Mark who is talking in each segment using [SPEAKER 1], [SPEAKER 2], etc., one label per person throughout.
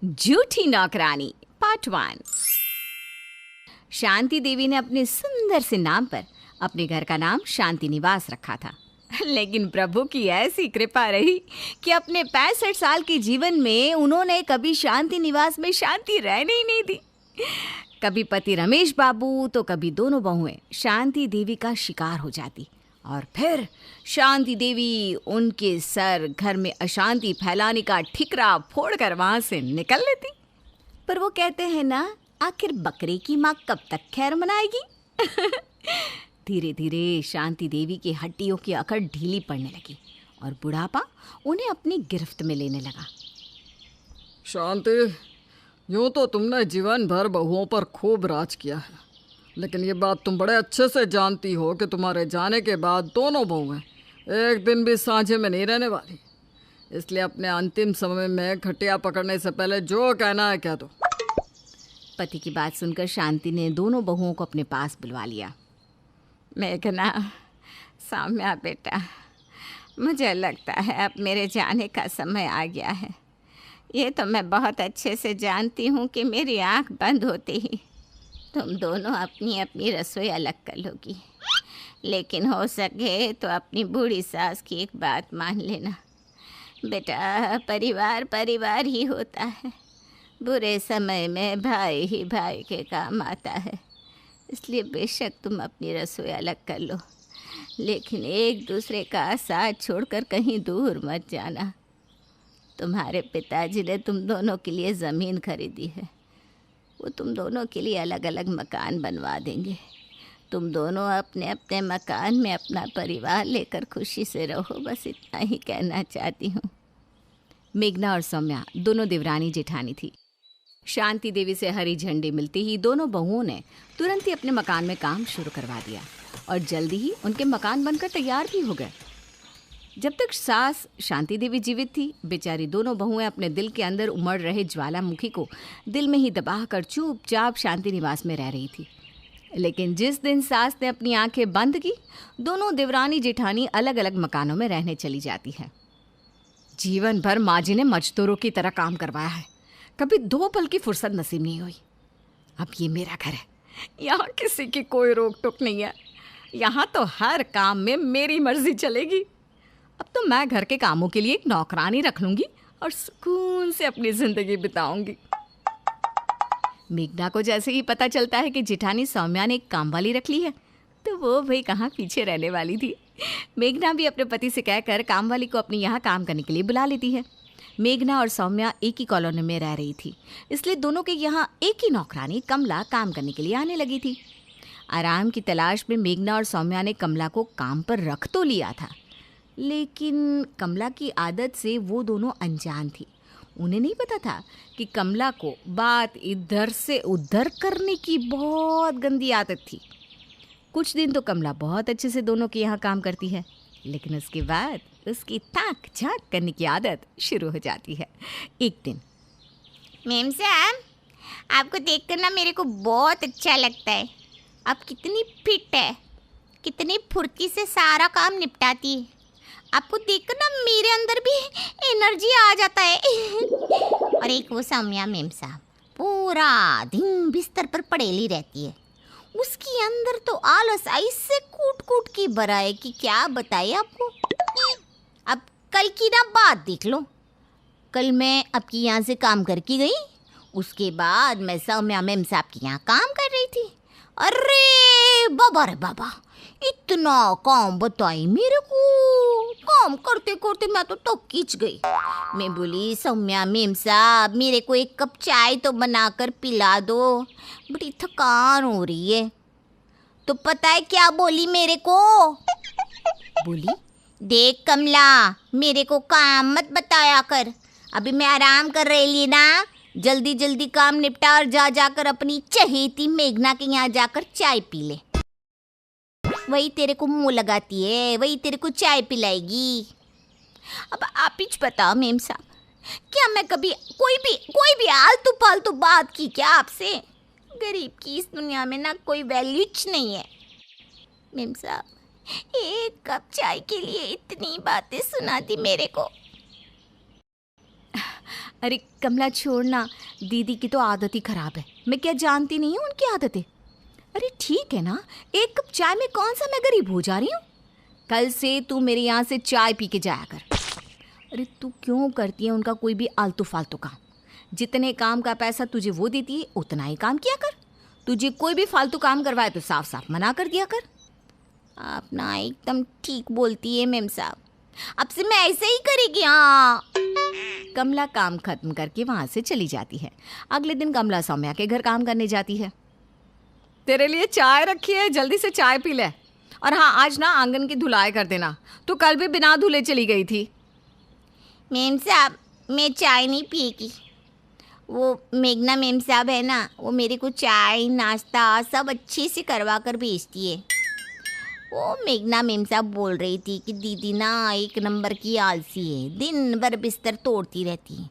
[SPEAKER 1] झूठी नौकरानी पार्ट 1। शांति देवी ने अपने सुंदर से नाम पर अपने घर का नाम शांति निवास रखा था। लेकिन प्रभु की ऐसी कृपा रही कि अपने 65 साल के जीवन में उन्होंने कभी शांति निवास में शांति रहने ही नहीं दी। कभी पति रमेश बाबू तो कभी दोनों बहुएं शांति देवी का शिकार हो जाती और फिर शांति देवी उनके सर घर में अशांति फैलाने का ठिकरा फोड़कर वहां से निकल लेती। पर वो कहते हैं ना, आखिर बकरे की माँ कब तक खैर मनाएगी। धीरे धीरे शांति देवी की हड्डियों की अकड़ ढीली पड़ने लगी और बुढ़ापा उन्हें अपनी गिरफ्त में लेने लगा।
[SPEAKER 2] शांति, यूँ तो तुमने जीवन भर बहुओं पर खूब राज किया है, लेकिन ये बात तुम बड़े अच्छे से जानती हो कि तुम्हारे जाने के बाद दोनों बहुएं एक दिन भी साझे में नहीं रहने वाली। इसलिए अपने अंतिम समय में खटिया पकड़ने से पहले जो कहना है कह दो।
[SPEAKER 1] पति की बात सुनकर शांति ने दोनों बहुओं को अपने पास बुलवा लिया। मेघना, सौम्या बेटा, मुझे लगता है अब मेरे जाने का समय आ गया है। ये तो मैं बहुत अच्छे से जानती हूँ कि मेरी आँख बंद होते ही तुम दोनों अपनी अपनी रसोई अलग कर लोगी, लेकिन हो सके तो अपनी बूढ़ी सास की एक बात मान लेना। बेटा, परिवार परिवार ही होता है। बुरे समय में भाई ही भाई के काम आता है। इसलिए बेशक तुम अपनी रसोई अलग कर लो, लेकिन एक दूसरे का साथ छोड़कर कहीं दूर मत जाना। तुम्हारे पिताजी ने तुम दोनों के लिए ज़मीन खरीदी है। वो तुम दोनों के लिए अलग अलग मकान बनवा देंगे। तुम दोनों अपने अपने मकान में अपना परिवार लेकर खुशी से रहो, बस इतना ही कहना चाहती हूँ। मेघना और सौम्या दोनों देवरानी जेठानी थी। शांति देवी से हरी झंडी मिलते ही दोनों बहुओं ने तुरंत ही अपने मकान में काम शुरू करवा दिया और जल्दी ही उनके मकान बनकर तैयार भी हो गए। जब तक सास शांति देवी जीवित थी, बेचारी दोनों बहुएं अपने दिल के अंदर उमड़ रहे ज्वालामुखी को दिल में ही दबाकर चुपचाप शांति निवास में रह रही थी। लेकिन जिस दिन सास ने अपनी आंखें बंद की, दोनों देवरानी जेठानी अलग अलग मकानों में रहने चली जाती है। जीवन भर माँ जी ने मजदूरों की तरह काम करवाया है, कभी 2 पल की फुर्सत नसीब नहीं हुई। अब ये मेरा घर है, यहाँ किसी की कोई रोक टोक नहीं है। यहाँ तो हर काम में मेरी मर्जी चलेगी। अब तो मैं घर के कामों के लिए एक नौकरानी रख लूँगी और सुकून से अपनी ज़िंदगी बिताऊंगी। मेघना को जैसे ही पता चलता है कि जेठानी सौम्या ने एक काम वाली रख ली है, तो वो भाई कहाँ पीछे रहने वाली थी। मेघना भी अपने पति से कहकर काम वाली को अपने यहाँ काम करने के लिए बुला लेती है। मेघना और सौम्या एक ही कॉलोनी में रह रही थी, इसलिए दोनों के यहाँ एक ही नौकरानी कमला काम करने के लिए आने लगी थी। आराम की तलाश में मेघना और सौम्या ने कमला को काम पर रख तो लिया था, लेकिन कमला की आदत से वो दोनों अनजान थी। उन्हें नहीं पता था कि कमला को बात इधर से उधर करने की बहुत गंदी आदत थी। कुछ दिन तो कमला बहुत अच्छे से दोनों के यहाँ काम करती है, लेकिन उसके बाद उसकी ताक झाँक करने की आदत शुरू हो जाती है। एक दिन,
[SPEAKER 3] मैम साहब, आपको देखकर ना मेरे को बहुत अच्छा लगता है। आप कितनी फिट है, कितनी फुर्ती से सारा काम निपटाती है। आपको देखकर ना मेरे अंदर भी एनर्जी आ जाता है। और एक वो सौम्या मैम साहब, पूरा दिन बिस्तर पर पड़ेली रहती है। उसके अंदर तो आलस ऐसे कूट कूट की भरा है कि क्या बताए आपको। अब कल की ना बात देख लो। कल मैं आपके यहाँ से काम करके गई, उसके बाद मैं सौम्या मैम साहब के यहाँ काम कर रही थी। अरे बाबा रे बाबा, इतना काम बताई मेरे को। काम करते करते मैं तो खींच गई। मैं बोली, सौम्या मैम साहब, मेरे को एक कप चाय तो बनाकर पिला दो, बड़ी थकान हो रही है। तो पता है क्या बोली मेरे को? बोली, देख कमला, मेरे को काम मत बताया कर। अभी मैं आराम कर रही ना, जल्दी जल्दी काम निपटा और जाकर अपनी चहेती मेघना के यहाँ जाकर चाय पी ले। वही तेरे को मुंह लगाती है, वही तेरे को चाय पिलाएगी। अब आप ही बताओ मैम साहब, क्या मैं कभी कोई भी आलतू फालतू बात की क्या आपसे? गरीब की इस दुनिया में ना कोई वैल्यूच नहीं है। मैम साहब, एक कप चाय के लिए इतनी बातें सुनाती मेरे को।
[SPEAKER 1] अरे कमला छोड़ना, दीदी की तो आदत ही खराब है। मैं क्या जानती नहीं हूँ उनकी आदतें। अरे ठीक है ना, एक कप चाय में कौन सा मैं गरीब हो जा रही हूँ। कल से तू मेरे यहाँ से चाय पी के जाया कर। अरे तू क्यों करती है उनका कोई भी आलतू फालतू काम। जितने काम का पैसा तुझे वो देती है उतना ही काम किया कर। तुझे कोई भी फालतू काम करवाए तो साफ साफ मना कर दिया कर।
[SPEAKER 3] आप ना एकदम ठीक बोलती है मेम साहब, अब से मैं ऐसे ही करेगी। हाँ।
[SPEAKER 1] कमला काम खत्म करके वहाँ से चली जाती है। अगले दिन कमला सौम्या के घर काम करने जाती है। तेरे लिए चाय रखी है, जल्दी से चाय पी ले। और हाँ, आज ना आंगन की धुलाई कर देना। तू कल भी बिना धुले चली गई थी।
[SPEAKER 3] मेम साहब मैं चाय नहीं पिएगी। वो मेघना मेम साहब है ना, वो मेरे को चाय नाश्ता सब अच्छे से करवा कर भेजती है। वो मेघना मेम साहब बोल रही थी कि दीदी ना एक नंबर की आलसी है, दिन भर बिस्तर तोड़ती रहती है।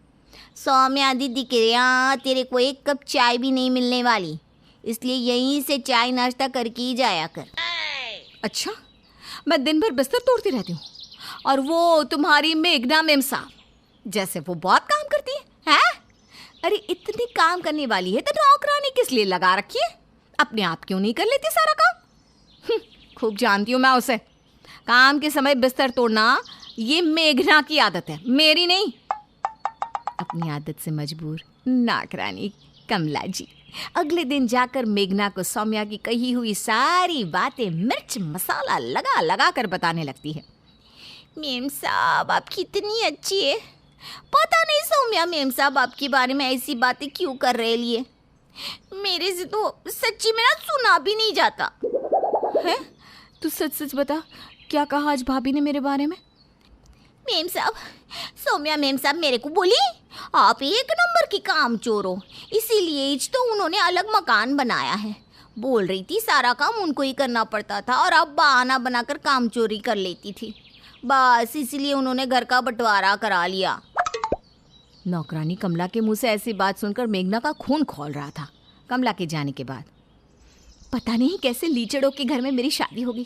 [SPEAKER 3] सौम्या दीदी के यहाँ तेरे को एक कप चाय भी नहीं मिलने वाली, इसलिए यहीं से चाय नाश्ता करके ही जाया कर।
[SPEAKER 1] अच्छा, मैं दिन भर बिस्तर तोड़ती रहती हूँ और वो तुम्हारी मेघना मेम साहब जैसे वो बहुत काम करती है, हैं? अरे इतनी काम करने वाली है तो नौकरानी किस लिए लगा रखी है? अपने आप क्यों नहीं कर लेती सारा काम? खूब जानती हूँ मैं उसे। काम के समय बिस्तर तोड़ना ये मेघना की आदत है, मेरी नहीं। अपनी आदत से मजबूर नौकरानी कमला जी अगले दिन जाकर मेघना को सौम्या की कही हुई सारी बातें मिर्च मसाला लगा लगा कर बताने लगती है।
[SPEAKER 3] मेम साहब आप कितनी अच्छी है, पता नहीं सौम्या मेम साहब आपके बारे में ऐसी बातें क्यों कर रही है। मेरे से तो सच्ची में ना सुना भी नहीं जाता
[SPEAKER 1] है। तू सच सच बता, क्या कहा आज भाभी ने मेरे बारे में?
[SPEAKER 3] मेम साहब, सौम्या मेम साहब मेरे को बोली आप एक नंबर की काम चोर हो, इसीलिए तो उन्होंने अलग मकान बनाया है। बोल रही थी सारा काम उनको ही करना पड़ता था और आप बहाना बनाकर काम चोरी कर लेती थी, बस इसीलिए उन्होंने घर का बंटवारा करा लिया।
[SPEAKER 1] नौकरानी कमला के मुंह से ऐसी बात सुनकर मेघना का खून खौल रहा था। कमला के जाने के बाद पता नहीं कैसे लीचड़ों के घर में मेरी शादी होगी।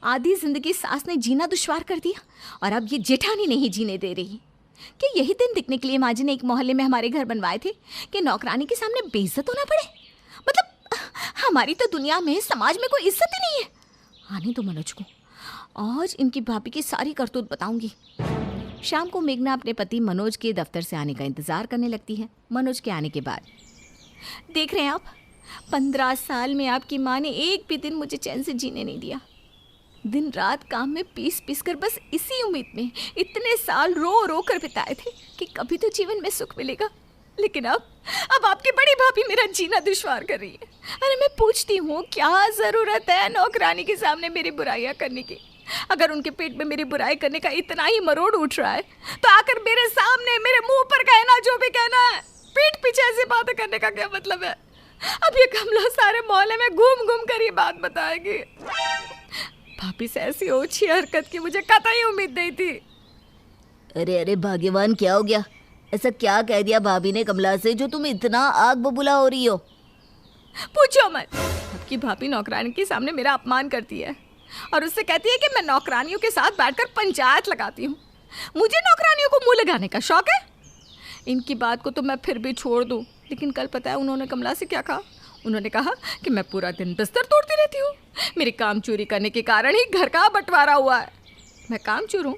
[SPEAKER 1] आधी जिंदगी सास ने जीना दुश्वार कर दिया और अब ये जेठानी नहीं जीने दे रही। कि यही दिन दिखने के लिए माँ जी ने एक मोहल्ले में हमारे घर बनवाए थे कि नौकरानी के सामने बेइज्जत होना पड़े। मतलब हमारी तो दुनिया में समाज में कोई इज्जत ही नहीं है। आने दो मनोज को, आज इनकी भाभी की सारी करतूत बताऊंगी। शाम को मेघना अपने पति मनोज के दफ्तर से आने का इंतजार करने लगती है। मनोज के आने के बाद देख रहे हैं आप, 15 साल में आपकी माँ ने एक भी दिन मुझे चैन से जीने नहीं दिया। दिन रात काम में पीस पीस कर बस इसी उम्मीद में इतने साल रो रो कर बिताए थे कि कभी तो जीवन में सुख मिलेगा। लेकिन अब आपकी बड़ी भाभी मेरा जीना दुश्वार कर रही है। अरे मैं पूछती हूँ, क्या ज़रूरत है नौकरानी के सामने मेरी बुराइयाँ करने की? अगर उनके पेट में मेरी बुराई करने का इतना ही मरोड़ उठ रहा है तो आकर मेरे सामने मेरे मुंह पर कहना जो भी कहना है। पीठ पीछे ऐसी बातें करने का क्या मतलब है? अब ये कमला सारे मोहल्ले में घूम घूम कर ये बात बताएगी। भाभी से ऐसी ओछी हरकत की मुझे कतई उम्मीद नहीं थी।
[SPEAKER 4] अरे अरे भाग्यवान, क्या हो गया? ऐसा क्या कह दिया भाभी ने कमला से जो तुम इतना आग बबूला हो रही हो?
[SPEAKER 1] पूछो मत। आपकी भाभी नौकरानी के सामने मेरा अपमान करती है और उससे कहती है कि मैं नौकरानियों के साथ बैठकर पंचायत लगाती हूँ। मुझे नौकरानियों को मुंह लगाने का शौक है। इनकी बात को तो मैं फिर भी छोड़ दूँ, लेकिन कल पता है उन्होंने कमला से क्या कहा? उन्होंने कहा कि मैं पूरा दिन बिस्तर तोड़ती रहती हूँ, मेरे काम चोरी करने के कारण ही घर का बंटवारा हुआ है। मैं काम चोर हूँ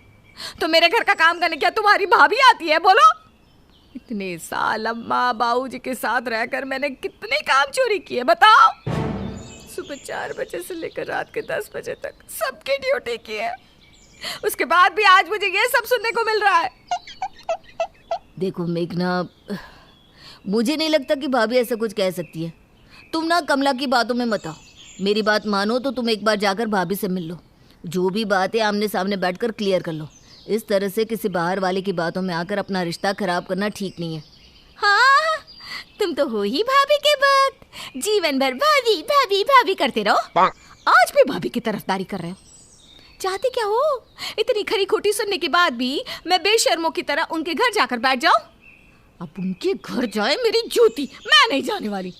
[SPEAKER 1] तो मेरे घर का काम करने क्या तुम्हारी भाभी आती है? बोलो। इतने साल अम्मा बाबूजी के साथ रहकर मैंने कितने काम चोरी किए बताओ? सुबह 4 बजे से लेकर रात के 10 बजे तक सबकी ड्यूटी की है। उसके बाद भी आज मुझे ये सब सुनने को मिल रहा है।
[SPEAKER 4] देखो मेघना, मुझे नहीं लगता कि भाभी ऐसा कुछ कह सकती है। तुम ना कमला की बातों में मत आओ। मेरी बात मानो तो तुम एक बार जाकर भाभी से मिल लो। जो भी बात है आमने सामने बैठकर क्लियर कर लो। इस तरह से किसी बाहर वाले की बातों में आकर अपना रिश्ता खराब करना ठीक नहीं है।
[SPEAKER 1] हाँ, तुम तो हो ही भाभी के वक्त, जीवन भर भाभी भाभी भाभी करते रहो। आज भी भाभी की तरफदारी कर रहे हो। चाहते क्या हो? इतनी खरी खोटी सुनने के बाद भी मैं बेशर्मों की तरह उनके घर जाकर बैठ जाऊं? अब उनके घर जाए मेरी जूती, मैं नहीं जाने वाली।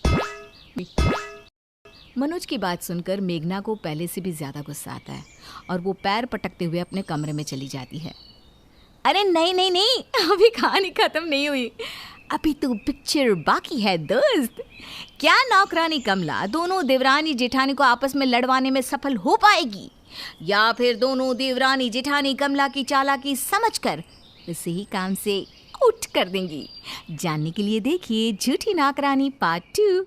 [SPEAKER 1] मनोज की बात सुनकर मेघना को पहले से भी ज्यादा गुस्सा आता है और वो पैर पटकते हुए अपने कमरे में चली जाती है। अरे नहीं नहीं नहीं, अभी कहानी खत्म नहीं हुई, अभी तो पिक्चर बाकी है दोस्त। क्या नौकरानी कमला दोनों देवरानी जेठानी को आपस में लड़वाने में सफल हो पाएगी, या फिर दोनों देवरानी जेठानी कमला की चालाकी समझकर इसे ही काम से आउट कर देंगी? जानने के लिए देखिए झूठी नौकरानी पार्ट 2।